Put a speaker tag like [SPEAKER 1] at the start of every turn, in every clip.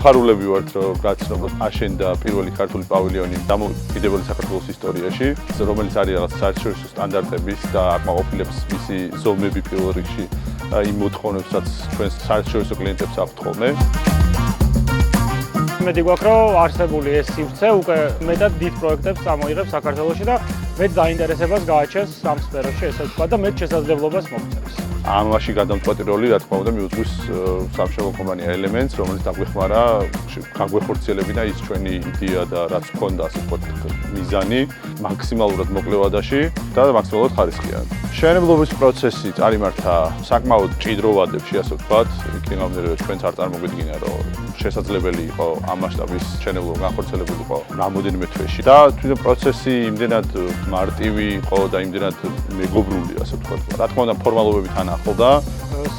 [SPEAKER 1] გამხარულები ვართ, რომ გაცნობოთ აშენდა პირველი ქართული პავილიონი დამოუკიდებელი საქართველოს ისტორიაში, რომელიც არის რაღაც საერთაშორისო სტანდარტების და აკმაყოფილებს მისი ზომები პირველ რიგში იმ მოთხოვნებსაც ჩვენს საერთაშორისო კლიენტებს აქვთ ხოლმე.
[SPEAKER 2] მეტი გვაქვს, რომ არსებული ეს სივრცე უკვე მეტად დიდ პროექტებს წამოიღებს საქართველოში და მეტ დაინტერესებას გააჩენს ამ სფეროში, ესე ვთქვა და მეტ შესაძლებლობას მოგწევს.
[SPEAKER 1] ამაში გადამწყვეტი როლი, რა თქმა უნდა, მიუძღვის სამშობლო კომპანია Elements, რომელიც დაგვეხმარა გაგვეხორციელებინა ის ჩვენი იდეა და რაც ჰქონდა, ასე ვთქვათ, მიზანი მაქსიმალურად მოკლე ვადაში და მაქსიმალურად ხარისხიან. მშენებლობის პროცესი წარიმართა საკმაოდ მჭიდრო ვადებში, ასე ვთქვათ, იქიდან გამომდინარე, ჩვენც არ წარმოგიდგინა, რომ შესაძლებელი იყო ამ მასშტაბის მშენებლობა განხორციელებულიყო რამოდენიმე თვეში და თვითონ პროცესი იმდენად მარტივი იყო და იმდენად მეგობრული, ასე ვთქვათ. რა თქმა უნდა, ფორმალობები თან ახლდა.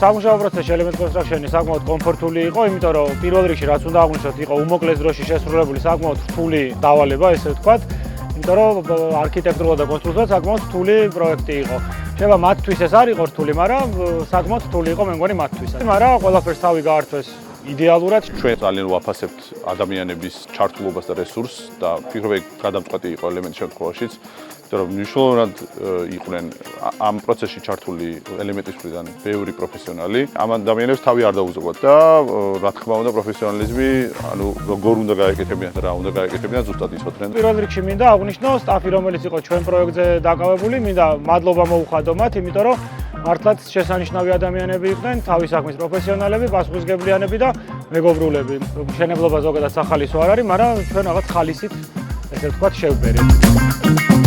[SPEAKER 2] სამუშაო პროცესში Element Construction-ი საკმაოდ კომფორტული იყო, იმიტომ რომ პირველ რიგში რაც უნდა აღვნიშნოთ, იყო უმოკლეს დროში შესრულებული საკმაოდ რთული დავალება, ესე ვთქვათ. იმიტომ რომ არქიტექტურულად და კონსტრუქციულად საკმაოდ რთული პროექტი იყო. შეიძლება მათთვის ეს არ იყო რთული, მაგრამ საკმაოდ რთული იყო მე მგონი მათთვისაც. მაგრამ ყველაფერს თავი გაართვეს იდეალურად.
[SPEAKER 1] ჩვენ ძალიან ვაფასებთ ადამიანების ჩართულობას და რესურსს და ვფიქრობ, ეგ გადამწყვეტი იყო Element შემთხვევაშიც. რომ მნიშვნელოვნად იყვნენ ამ პროცესში ჩართული Elements მხრიდან ბევრი პროფესიონალი. ამ ადამიანებს თავი არ დაუზოგოთ და რა თქმა უნდა პროფესიონალიზმი, ანუ როგორ უნდა გაეკეთებინათ და რა უნდა გაეკეთებინათ ზუსტად იცოდნენ.
[SPEAKER 2] პირველ რიგში მინდა აღვნიშნო სტაფი, რომელიც იყო ჩვენ პროექტზე დაკავებული, მინდა მადლობა მოუხადო მათ, იმიტომ რომ მართლაც შესანიშნავი ადამიანები იყვნენ, თავის საქმის პროფესიონალები, პასუხისმგებლიანები და მეგობრულები. მშენებლობა ზოგადად სახალისო არ არის, მაგრამ ჩვენ რაღაც ხალისით, ესე ვთქვათ, შევბერეთ.